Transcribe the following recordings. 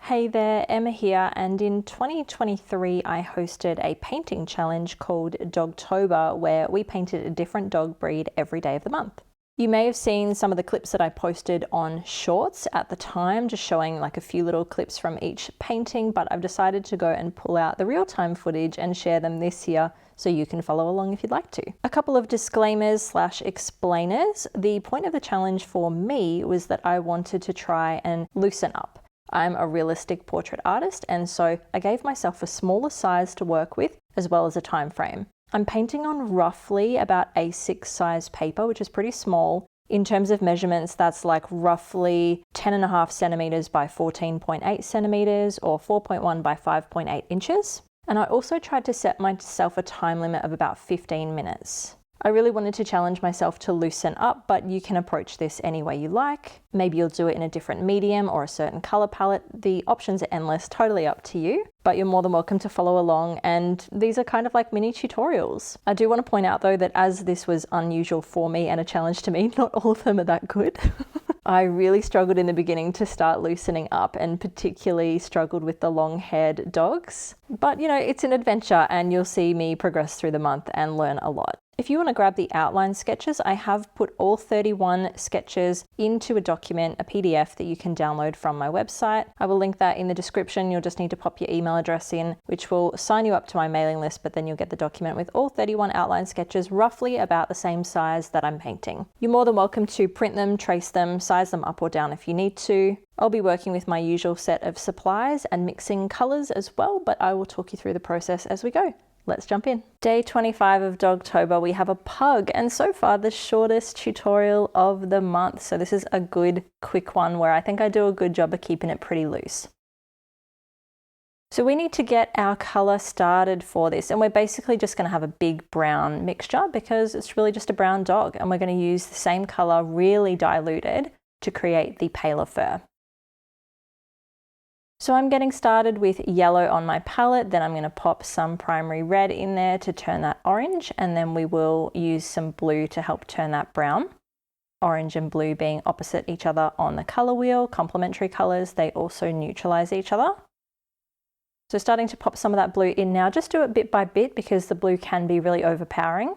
Hey there, Emma here, and in 2023 I hosted a painting challenge called Dogtober where we painted a different dog breed every day of the month. You may have seen some of the clips that I posted on Shorts at the time, just showing like a few little clips from each painting, but I've decided to go and pull out the real-time footage and share them this year so you can follow along if you'd like to. A couple of disclaimers/explainers. The point of the challenge for me was that I wanted to try and loosen up. I'm a realistic portrait artist, and so I gave myself a smaller size to work with as well as a time frame. I'm painting on roughly about A6 size paper, which is pretty small. In terms of measurements, that's like roughly 10.5 centimeters by 14.8 centimeters or 4.1 by 5.8 inches. And I also tried to set myself a time limit of about 15 minutes. I really wanted to challenge myself to loosen up, but you can approach this any way you like. Maybe you'll do it in a different medium or a certain color palette. The options are endless, totally up to you, but you're more than welcome to follow along, and these are kind of like mini tutorials. I do want to point out though that as this was unusual for me and a challenge to me, not all of them are that good. I really struggled in the beginning to start loosening up, and particularly struggled with the long-haired dogs. But you know, it's an adventure and you'll see me progress through the month and learn a lot. If you want to grab the outline sketches, I have put all 31 sketches into a document, a PDF that you can download from my website. I will link that in the description. You'll just need to pop your email address in, which will sign you up to my mailing list, but then you'll get the document with all 31 outline sketches, roughly about the same size that I'm painting. You're more than welcome to print them, trace them, size them up or down if you need to. I'll be working with my usual set of supplies and mixing colors as well, but I will talk you through the process as we go. Let's jump in. Day 25 of Dogtober, we have a pug, and so far the shortest tutorial of the month. So this is a good quick one where I think I do a good job of keeping it pretty loose. So we need to get our color started for this, and we're basically just going to have a big brown mixture because it's really just a brown dog, and we're going to use the same color really diluted to create the paler fur. So I'm getting started with yellow on my palette, then I'm going to pop some primary red in there to turn that orange, and then we will use some blue to help turn that brown. Orange and blue being opposite each other on the color wheel, complementary colors, they also neutralize each other. So starting to pop some of that blue in now, just do it bit by bit because the blue can be really overpowering.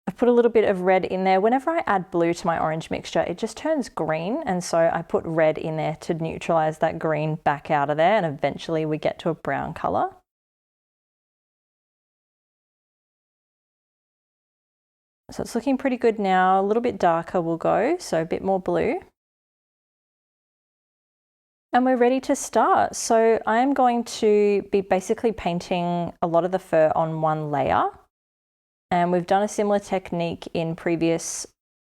I've put a little bit of red in there. Whenever I add blue to my orange mixture, it just turns green, and so I put red in there to neutralize that green back out of there, and eventually we get to a brown color. So it's looking pretty good now. A little bit darker will go, so a bit more blue. And we're ready to start. So I'm going to be basically painting a lot of the fur on one layer. And we've done a similar technique in previous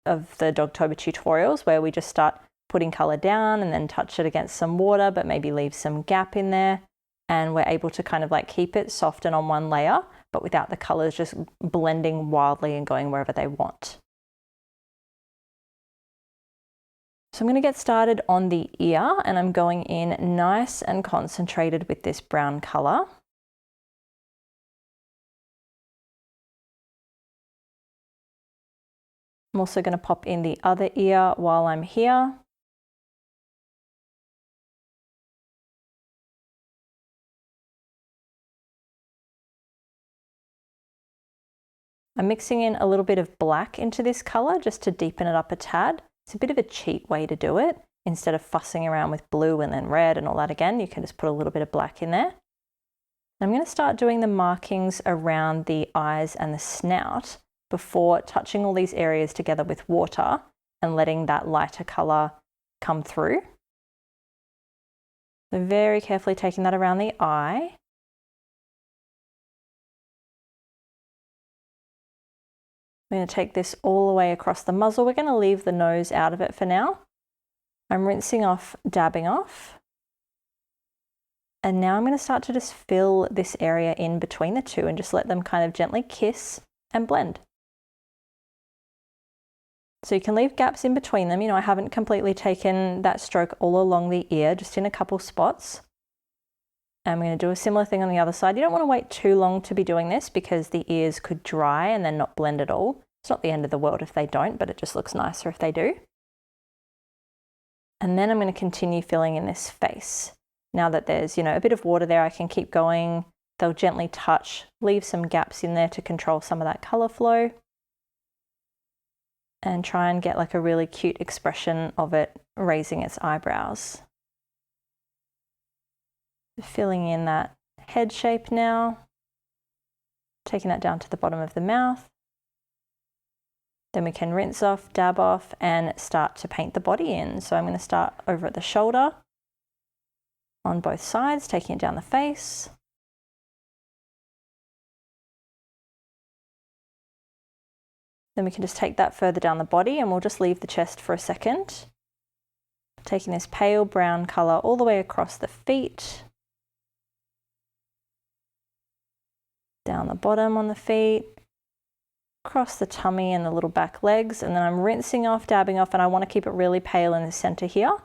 of the Dogtober tutorials where we just start putting color down and then touch it against some water, but maybe leave some gap in there. And we're able to kind of like keep it soften on one layer, but without the colors just blending wildly and going wherever they want. So I'm going to get started on the ear, and I'm going in nice and concentrated with this brown color. I'm also going to pop in the other ear while I'm here. I'm mixing in a little bit of black into this color just to deepen it up a tad. It's a bit of a cheat way to do it. Instead of fussing around with blue and then red and all that again, you can just put a little bit of black in there. I'm going to start doing the markings around the eyes and the snout before touching all these areas together with water and letting that lighter color come through. So very carefully taking that around the eye. I'm going to take this all the way across the muzzle. We're going to leave the nose out of it for now. I'm rinsing off, dabbing off. And now I'm going to start to just fill this area in between the two and just let them kind of gently kiss and blend. So you can leave gaps in between them. You know, I haven't completely taken that stroke all along the ear, just in a couple spots. And I'm going to do a similar thing on the other side. You don't want to wait too long to be doing this because the ears could dry and then not blend at all. It's not the end of the world if they don't, but it just looks nicer if they do. And then I'm going to continue filling in this face. Now that there's, a bit of water there, I can keep going. They'll gently touch, leave some gaps in there to control some of that colour flow. And try and get like a really cute expression of it raising its eyebrows. Filling in that head shape now. Taking that down to the bottom of the mouth. Then we can rinse off, dab off, and start to paint the body in. So I'm going to start over at the shoulder on both sides, taking it down the face. Then we can just take that further down the body and we'll just leave the chest for a second. Taking this pale brown colour all the way across the feet. Down the bottom on the feet. Across the tummy and the little back legs, and then I'm rinsing off, dabbing off, and I want to keep it really pale in the center here.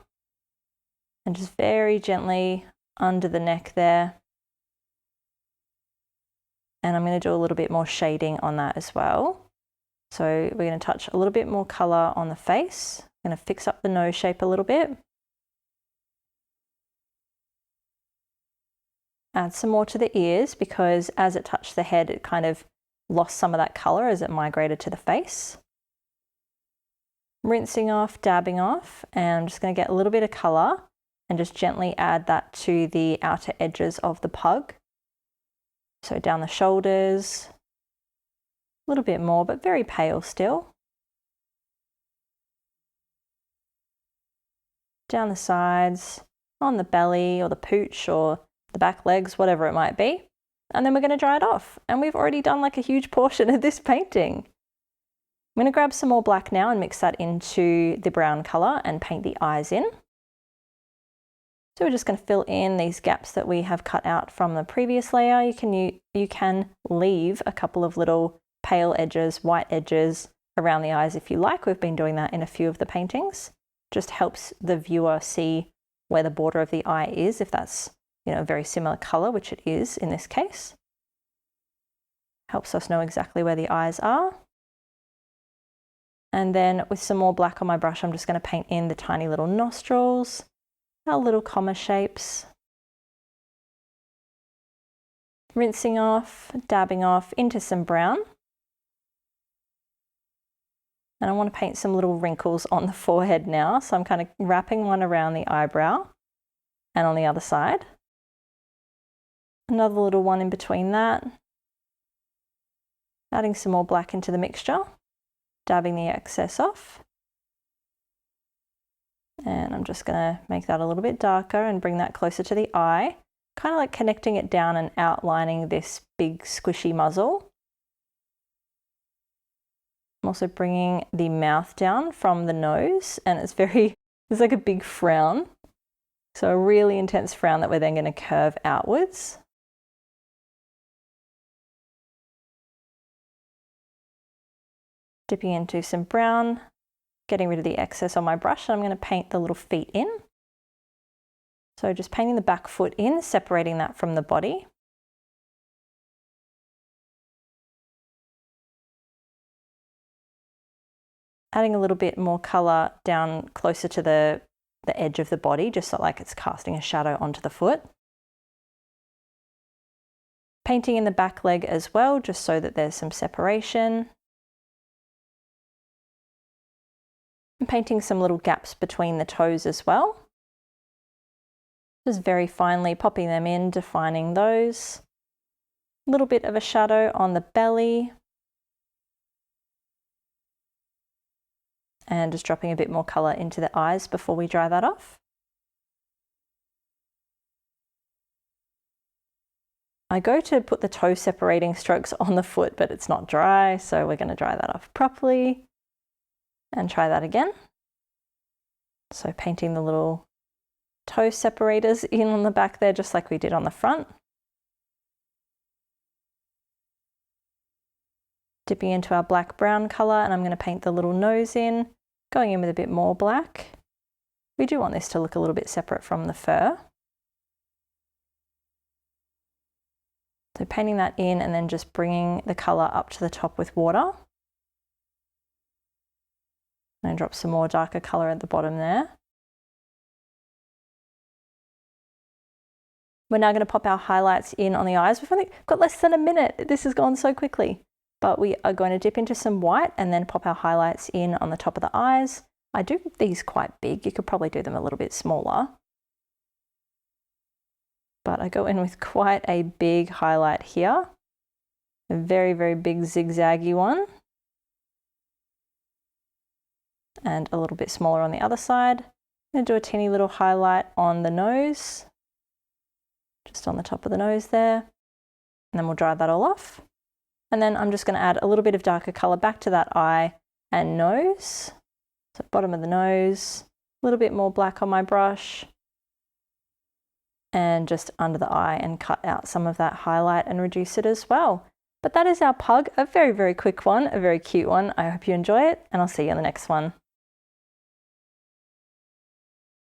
And just very gently under the neck there. And I'm going to do a little bit more shading on that as well. So we're going to touch a little bit more color on the face. I'm going to fix up the nose shape a little bit. Add some more to the ears because as it touched the head, it kind of lost some of that colour as it migrated to the face. Rinsing off, dabbing off, and I'm just going to get a little bit of colour and just gently add that to the outer edges of the pug. So down the shoulders, a little bit more, but very pale still. Down the sides, on the belly or the pooch or the back legs, whatever it might be. And then we're going to dry it off. And we've already done like a huge portion of this painting. I'm going to grab some more black now and mix that into the brown colour and paint the eyes in. So we're just going to fill in these gaps that we have cut out from the previous layer. You can leave a couple of little pale edges, white edges around the eyes if you like. We've been doing that in a few of the paintings. Just helps the viewer see where the border of the eye is, if that's a very similar colour, which it is in this case. Helps us know exactly where the eyes are. And then with some more black on my brush, I'm just going to paint in the tiny little nostrils, our little comma shapes. Rinsing off, dabbing off into some brown. And I want to paint some little wrinkles on the forehead now. So I'm kind of wrapping one around the eyebrow and on the other side. Another little one in between that. Adding some more black into the mixture, dabbing the excess off. And I'm just going to make that a little bit darker and bring that closer to the eye, kind of like connecting it down and outlining this big squishy muzzle. I'm also bringing the mouth down from the nose, and it's like a big frown. So a really intense frown that we're then going to curve outwards. Dipping into some brown, getting rid of the excess on my brush, and I'm going to paint the little feet in. So just painting the back foot in, separating that from the body. Adding a little bit more colour down closer to the edge of the body, just so like it's casting a shadow onto the foot. Painting in the back leg as well, just so that there's some separation. And painting some little gaps between the toes as well. Just very finely popping them in, defining those. A little bit of a shadow on the belly. And just dropping a bit more colour into the eyes before we dry that off. I go to put the toe separating strokes on the foot, but it's not dry, so we're going to dry that off properly. And try that again. So painting the little toe separators in on the back there, just like we did on the front. Dipping into our black-brown colour, and I'm going to paint the little nose in, going in with a bit more black. We do want this to look a little bit separate from the fur. So painting that in and then just bringing the colour up to the top with water. And drop some more darker colour at the bottom there. We're now going to pop our highlights in on the eyes. We've only got less than a minute. This has gone so quickly. But we are going to dip into some white and then pop our highlights in on the top of the eyes. I do these quite big. You could probably do them a little bit smaller. But I go in with quite a big highlight here. A very, very big zigzaggy one. And a little bit smaller on the other side. I'm going to do a teeny little highlight on the nose. Just on the top of the nose there. And then we'll dry that all off. And then I'm just going to add a little bit of darker colour back to that eye and nose. So bottom of the nose, a little bit more black on my brush. And just under the eye and cut out some of that highlight and reduce it as well. But that is our pug, a very, very quick one, a very cute one. I hope you enjoy it and I'll see you in the next one.